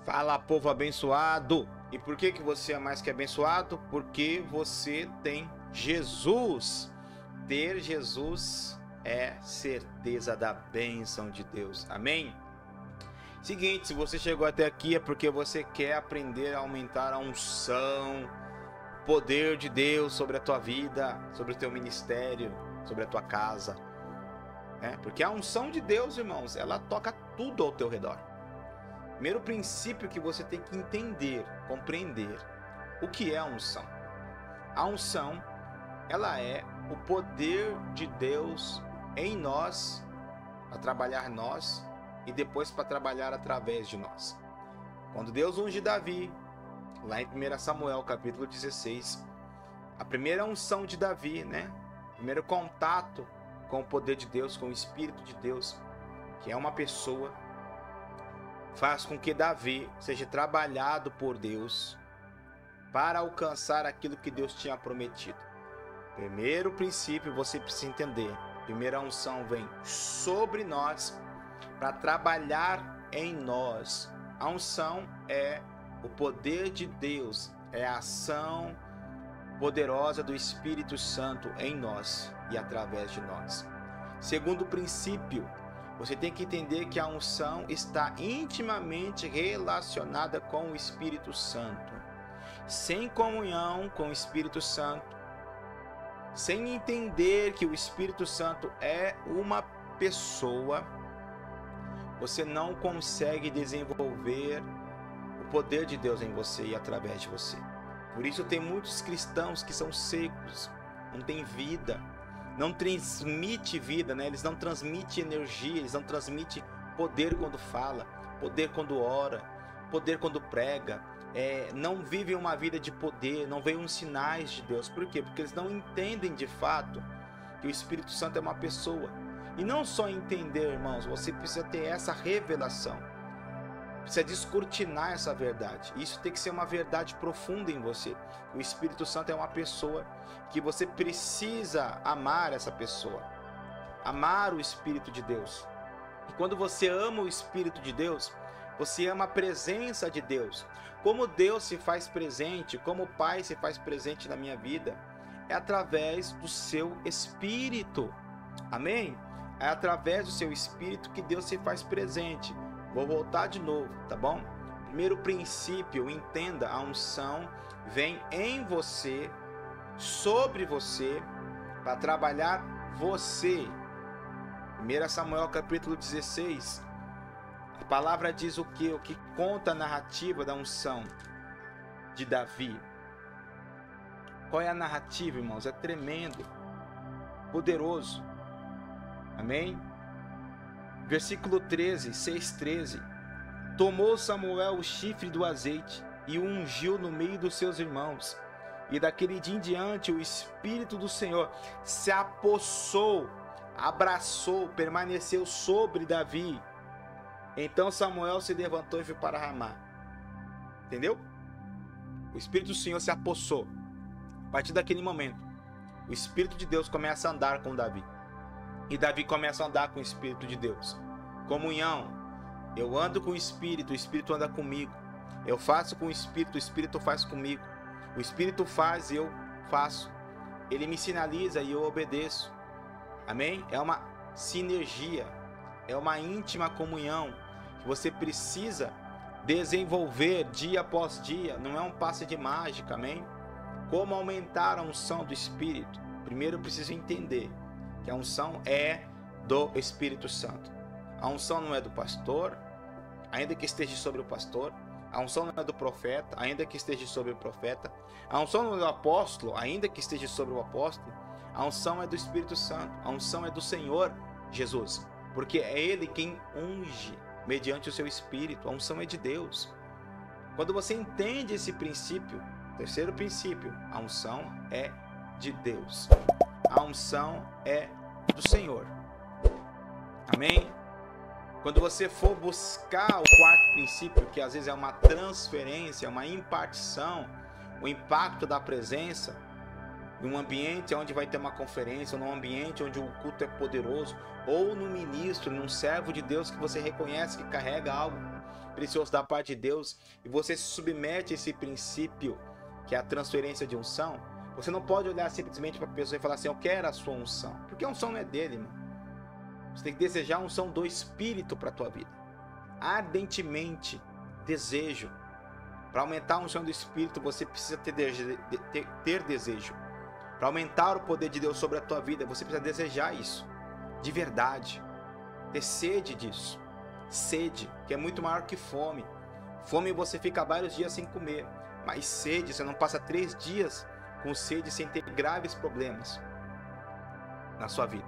Fala, povo abençoado! E por que você é mais que abençoado? Porque você tem Jesus. Ter Jesus é certeza da bênção de Deus. Amém? Seguinte, se você chegou até aqui é porque você quer aprender a aumentar a unção, o poder de Deus sobre a tua vida, sobre o teu ministério, sobre a tua casa. Porque a unção de Deus, irmãos, ela toca tudo ao teu redor. Primeiro princípio que você tem que entender, compreender, o que é a unção. A unção, ela é o poder de Deus em nós, para trabalhar nós e depois para trabalhar através de nós. Quando Deus unge Davi, lá em 1 Samuel capítulo 16, a primeira unção de Davi, primeiro contato com o poder de Deus, com o Espírito de Deus, que é uma pessoa, faz com que Davi seja trabalhado por Deus para alcançar aquilo que Deus tinha prometido. Primeiro princípio você precisa entender. Primeira unção vem sobre nós para trabalhar em nós. A unção é o poder de Deus, é a ação poderosa do Espírito Santo em nós e através de nós. Segundo princípio, você tem que entender que a unção está intimamente relacionada com o Espírito Santo. Sem comunhão com o Espírito Santo, sem entender que o Espírito Santo é uma pessoa, você não consegue desenvolver o poder de Deus em você e através de você. Por isso tem muitos cristãos que são secos, não têm vida, não transmite vida, Eles não transmitem energia, eles não transmitem poder quando fala, poder quando ora, poder quando prega, não vivem uma vida de poder, não veem os sinais de Deus. Por quê? Porque eles não entendem de fato que o Espírito Santo é uma pessoa. E não só entender, irmãos, você precisa ter essa revelação, precisa descortinar essa verdade. Isso tem que ser uma verdade profunda em você. O Espírito Santo é uma pessoa que você precisa amar essa pessoa, amar o Espírito de Deus. E quando você ama o Espírito de Deus, você ama a presença de Deus. Como Deus se faz presente, como o Pai se faz presente na minha vida, é através do seu Espírito. Amém? É através do seu Espírito que Deus se faz presente. Vou voltar de novo, tá bom? Primeiro princípio, entenda, a unção vem em você, sobre você, para trabalhar você. 1 Samuel capítulo 16, a palavra diz o que? O que conta a narrativa da unção de Davi. Qual é a narrativa, irmãos? É tremendo, poderoso. Amém? Versículo 13, 6:13. Tomou Samuel o chifre do azeite e o ungiu no meio dos seus irmãos. E daquele dia em diante o Espírito do Senhor se apossou, abraçou, permaneceu sobre Davi. Então Samuel se levantou e foi para Ramá. Entendeu? O Espírito do Senhor se apossou. A partir daquele momento, o Espírito de Deus começa a andar com Davi. E Davi começa a andar com o Espírito de Deus. Comunhão. Eu ando com o Espírito anda comigo. Eu faço com o Espírito faz comigo. O Espírito faz e eu faço. Ele me sinaliza e eu obedeço. Amém? É uma sinergia. É uma íntima comunhão que você precisa desenvolver dia após dia. Não é um passe de mágica, amém? Como aumentar a unção do Espírito? Primeiro eu preciso entender que a unção é do Espírito Santo. A unção não é do pastor, ainda que esteja sobre o pastor. A unção não é do profeta, ainda que esteja sobre o profeta. A unção não é do apóstolo, ainda que esteja sobre o apóstolo. A unção é do Espírito Santo. A unção é do Senhor Jesus, porque é Ele quem unge mediante o seu Espírito. A unção é de Deus. Quando você entende esse princípio, terceiro princípio, a unção é de Deus. A unção é do Senhor. Amém? Quando você for buscar o quarto princípio, que às vezes é uma transferência, uma impartição, o impacto da presença, em um ambiente onde vai ter uma conferência, ou num ambiente onde o culto é poderoso, ou num ministro, num servo de Deus que você reconhece que carrega algo precioso da parte de Deus, e você se submete a esse princípio, que é a transferência de unção, você não pode olhar simplesmente para a pessoa e falar assim, eu quero a sua unção, porque a unção não é dele, irmão. Você tem que desejar a unção do Espírito para a tua vida, ardentemente, desejo. Para aumentar a unção do Espírito, você precisa ter desejo. Para aumentar o poder de Deus sobre a tua vida, você precisa desejar isso, de verdade, ter sede disso. Sede, que é muito maior que fome. Fome você fica vários dias sem comer, mas sede, você não passa 3 dias com sede sem ter graves problemas na sua vida.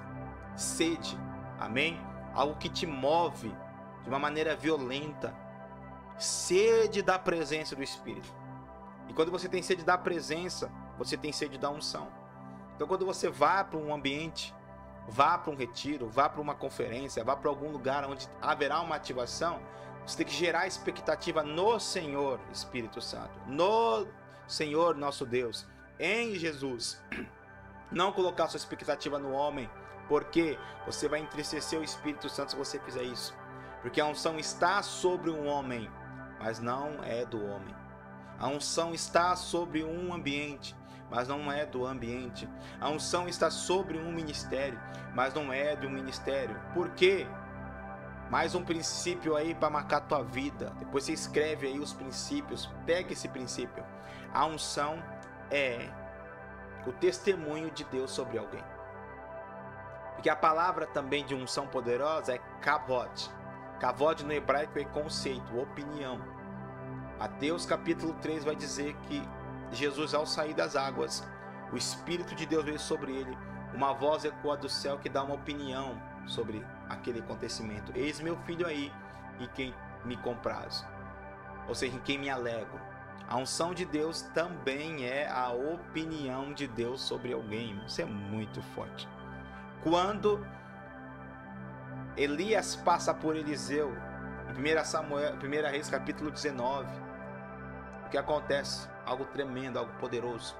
Sede, amém? Algo que te move de uma maneira violenta. Sede da presença do Espírito. E quando você tem sede da presença, você tem sede da unção. Então quando você vá para um ambiente, vá para um retiro, vá para uma conferência, vá para algum lugar onde haverá uma ativação, você tem que gerar expectativa no Senhor Espírito Santo, no Senhor nosso Deus, em Jesus. Não colocar sua expectativa no homem, porque você vai entristecer o Espírito Santo se você fizer isso. Porque a unção está sobre um homem, mas não é do homem. A unção está sobre um ambiente, mas não é do ambiente. A unção está sobre um ministério, mas não é do ministério. Por quê? Mais um princípio aí para marcar a tua vida. Depois você escreve aí os princípios. Pega esse princípio. A unção é o testemunho de Deus sobre alguém. Porque a palavra também de unção poderosa é kavod. Kavod no hebraico é conceito, opinião. Mateus capítulo 3 vai dizer que Jesus, ao sair das águas, o Espírito de Deus veio sobre ele, uma voz ecoa do céu que dá uma opinião sobre aquele acontecimento. Eis meu filho aí, em quem me compraz, ou seja, em quem me alegro. A unção de Deus também é a opinião de Deus sobre alguém. Isso é muito forte. Quando Elias passa por Eliseu, em 1 Reis capítulo 19, o que acontece? Algo tremendo, algo poderoso.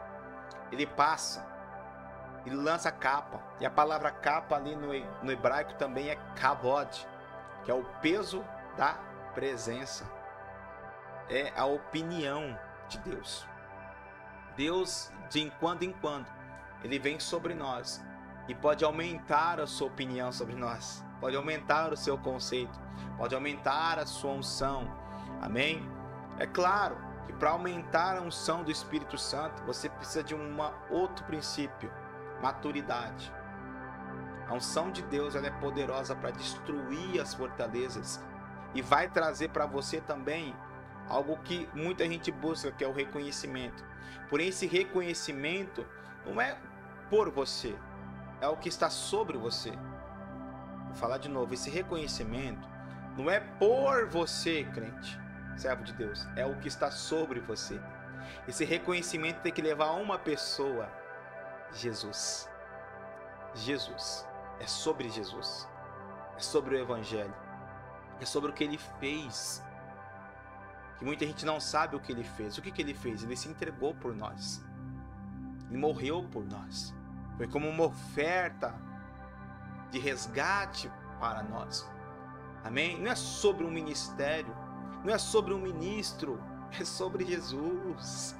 Ele passa, ele lança a capa, e a palavra capa ali no hebraico também é kavod, que é o peso da presença, é a opinião de Deus. Deus, de em quando em quando, ele vem sobre nós e pode aumentar a sua opinião sobre nós, pode aumentar o seu conceito, pode aumentar a sua unção, amém? É claro que para aumentar a unção do Espírito Santo, você precisa de outro princípio, maturidade. A unção de Deus, ela é poderosa para destruir as fortalezas e vai trazer para você também algo que muita gente busca, que é o reconhecimento. Porém, esse reconhecimento não é por você, é o que está sobre você. Vou falar de novo, esse reconhecimento não é por você, crente, servo de Deus, é o que está sobre você. Esse reconhecimento tem que levar uma pessoa, Jesus. Jesus, é sobre Jesus, é sobre o Evangelho, é sobre o que ele fez, que muita gente não sabe o que ele fez. O que ele fez? Ele se entregou por nós, ele morreu por nós, foi como uma oferta de resgate para nós, amém? Não é sobre um ministério, não é sobre um ministro, é sobre Jesus.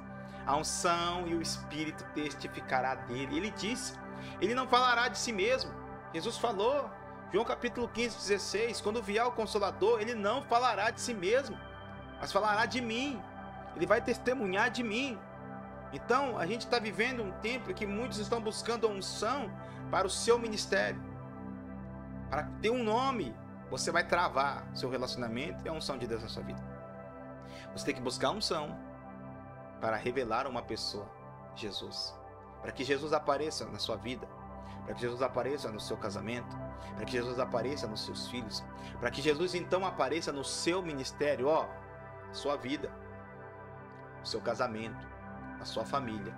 A unção e o Espírito testificará dele. Ele disse, ele não falará de si mesmo. Jesus falou, João capítulo 15, 16, quando vier o Consolador, ele não falará de si mesmo, mas falará de mim. Ele vai testemunhar de mim. Então, a gente está vivendo um tempo em que muitos estão buscando a unção para o seu ministério, para ter um nome. Você vai travar seu relacionamento e a unção de Deus na sua vida. Você tem que buscar a unção para revelar uma pessoa, Jesus, para que Jesus apareça na sua vida, para que Jesus apareça no seu casamento, para que Jesus apareça nos seus filhos, para que Jesus então apareça no seu ministério, sua vida, no seu casamento, na sua família,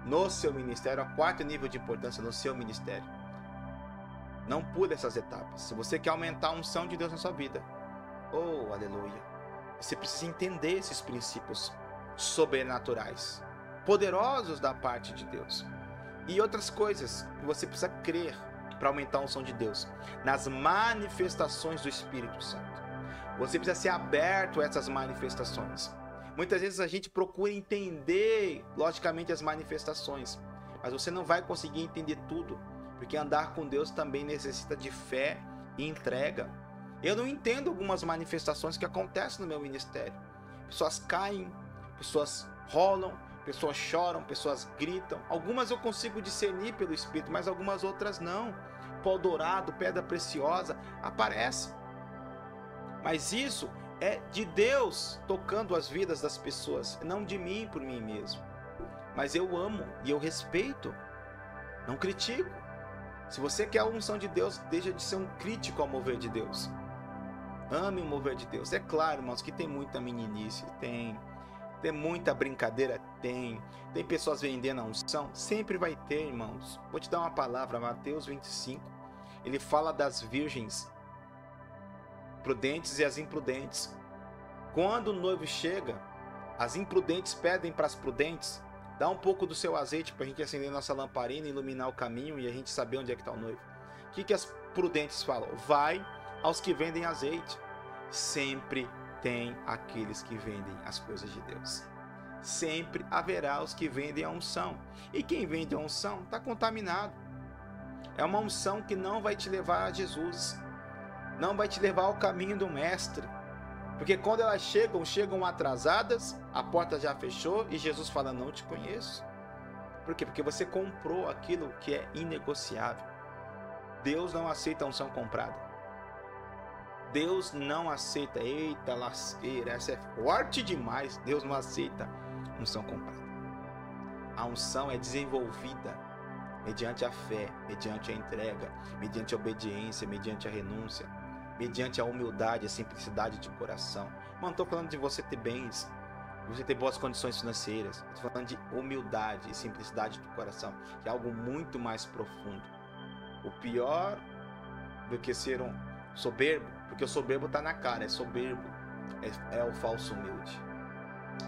no seu ministério, o 4º nível de importância, no seu ministério. Não pule essas etapas. Se você quer aumentar a unção de Deus na sua vida, aleluia, você precisa entender esses princípios sobrenaturais, poderosos da parte de Deus. E outras coisas que você precisa crer para aumentar a unção de Deus. Nas manifestações do Espírito Santo. Você precisa ser aberto a essas manifestações. Muitas vezes a gente procura entender, logicamente, as manifestações. Mas você não vai conseguir entender tudo. Porque andar com Deus também necessita de fé e entrega. Eu não entendo algumas manifestações que acontecem no meu ministério. Pessoas caem, pessoas rolam, pessoas choram, pessoas gritam. Algumas eu consigo discernir pelo Espírito, mas algumas outras não. Pó dourado, pedra preciosa, aparece. Mas isso é de Deus tocando as vidas das pessoas, não de mim por mim mesmo. Mas eu amo e eu respeito, não critico. Se você quer a unção de Deus, deixa de ser um crítico ao mover de Deus. Ame o mover de Deus. É claro, irmãos, que tem muita meninice, tem muita brincadeira, tem pessoas vendendo a unção, sempre vai ter, irmãos. Vou te dar uma palavra, Mateus 25, ele fala das virgens prudentes e as imprudentes. Quando o noivo chega, as imprudentes pedem para as prudentes: dá um pouco do seu azeite para a gente acender nossa lamparina, iluminar o caminho e a gente saber onde é que está o noivo. O que as prudentes falam? Vai aos que vendem azeite. Sempre tem aqueles que vendem as coisas de Deus. Sempre haverá os que vendem a unção. E quem vende a unção está contaminado. É uma unção que não vai te levar a Jesus. Não vai te levar ao caminho do Mestre. Porque quando elas chegam atrasadas, a porta já fechou e Jesus fala: não te conheço. Por quê? Porque você comprou aquilo que é inegociável. Deus não aceita a unção comprada. Deus não aceita, eita lasqueira, essa é forte demais. Deus não aceita unção comprada. A unção é desenvolvida mediante a fé, mediante a entrega, mediante a obediência, mediante a renúncia, mediante a humildade, a simplicidade de coração. Não estou falando de você ter bens, de você ter boas condições financeiras. Estou falando de humildade e simplicidade do coração, que é algo muito mais profundo. O pior do que ser um soberbo, porque o soberbo está na cara, é soberbo, é o falso humilde.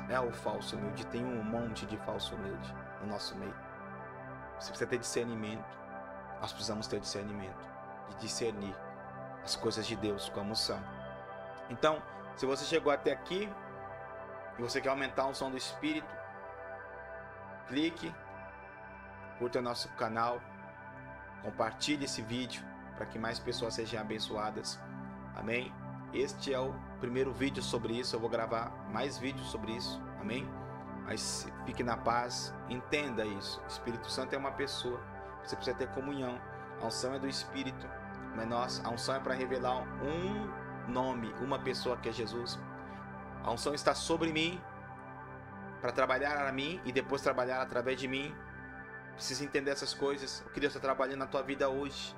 É o falso humilde. Tem um monte de falso humilde no nosso meio. Você precisa ter discernimento. Nós precisamos ter discernimento, de discernir as coisas de Deus como são. Então, se você chegou até aqui e você quer aumentar a unção do Espírito, clique, curta o nosso canal, compartilhe esse vídeo para que mais pessoas sejam abençoadas. Amém? Este é o primeiro vídeo sobre isso. Eu vou gravar mais vídeos sobre isso. Amém? Mas fique na paz, entenda isso. O Espírito Santo é uma pessoa. Você precisa ter comunhão. A unção é do Espírito, não é nossa. A unção é para revelar um nome, uma pessoa, que é Jesus. A unção está sobre mim para trabalhar a mim e depois trabalhar através de mim. Precisa entender essas coisas. O que Deus está trabalhando na tua vida hoje,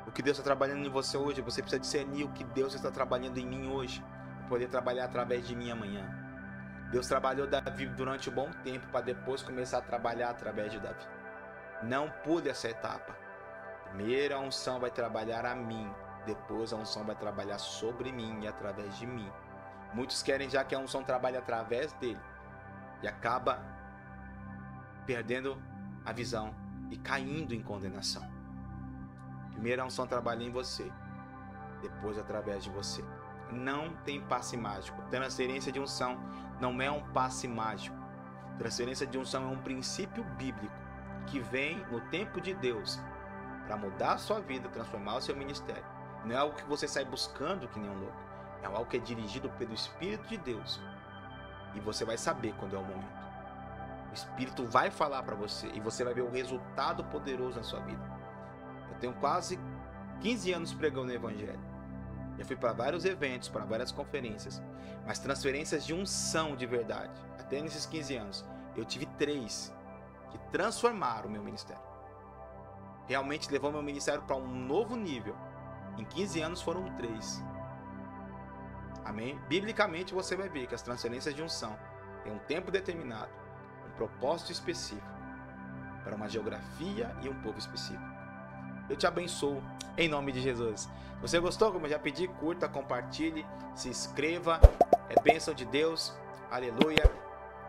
o que Deus está trabalhando em você hoje. Você precisa discernir o que Deus está trabalhando em mim hoje, para poder trabalhar através de mim amanhã. Deus trabalhou Davi durante um bom tempo para depois começar a trabalhar através de Davi. Não pule essa etapa. Primeiro a unção vai trabalhar a mim, depois a unção vai trabalhar sobre mim e através de mim. Muitos querem já que a unção trabalhe através dele e acaba perdendo a visão e caindo em condenação. Primeiro a unção trabalha em você, depois através de você. Não tem passe mágico. Transferência de unção não é um passe mágico. Transferência de unção é um princípio bíblico que vem no tempo de Deus para mudar a sua vida, transformar o seu ministério. Não é algo que você sai buscando que nem um louco. É algo que é dirigido pelo Espírito de Deus. E você vai saber quando é o momento. O Espírito vai falar para você e você vai ver o resultado poderoso na sua vida. Eu tenho quase 15 anos pregando o Evangelho. Já fui para vários eventos, para várias conferências. Mas transferências de unção de verdade, até nesses 15 anos, eu tive 3 que transformaram o meu ministério. Realmente levou meu ministério para um novo nível. Em 15 anos foram 3. Amém? Biblicamente você vai ver que as transferências de unção têm um tempo determinado, um propósito específico, para uma geografia e um povo específico. Eu te abençoo em nome de Jesus. Se você gostou, como eu já pedi, curta, compartilhe, se inscreva. É bênção de Deus. Aleluia.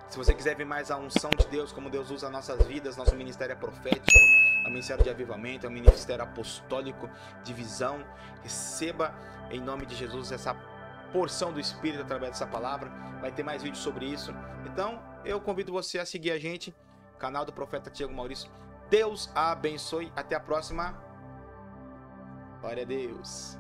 Se você quiser ver mais a unção de Deus, como Deus usa nossas vidas, nosso ministério é profético, é um ministério de avivamento, é um ministério apostólico de visão. Receba em nome de Jesus essa porção do Espírito através dessa palavra. Vai ter mais vídeos sobre isso. Então, eu convido você a seguir a gente, canal do Profeta Tiago Maurício. Deus a abençoe. Até a próxima. Glória a Deus.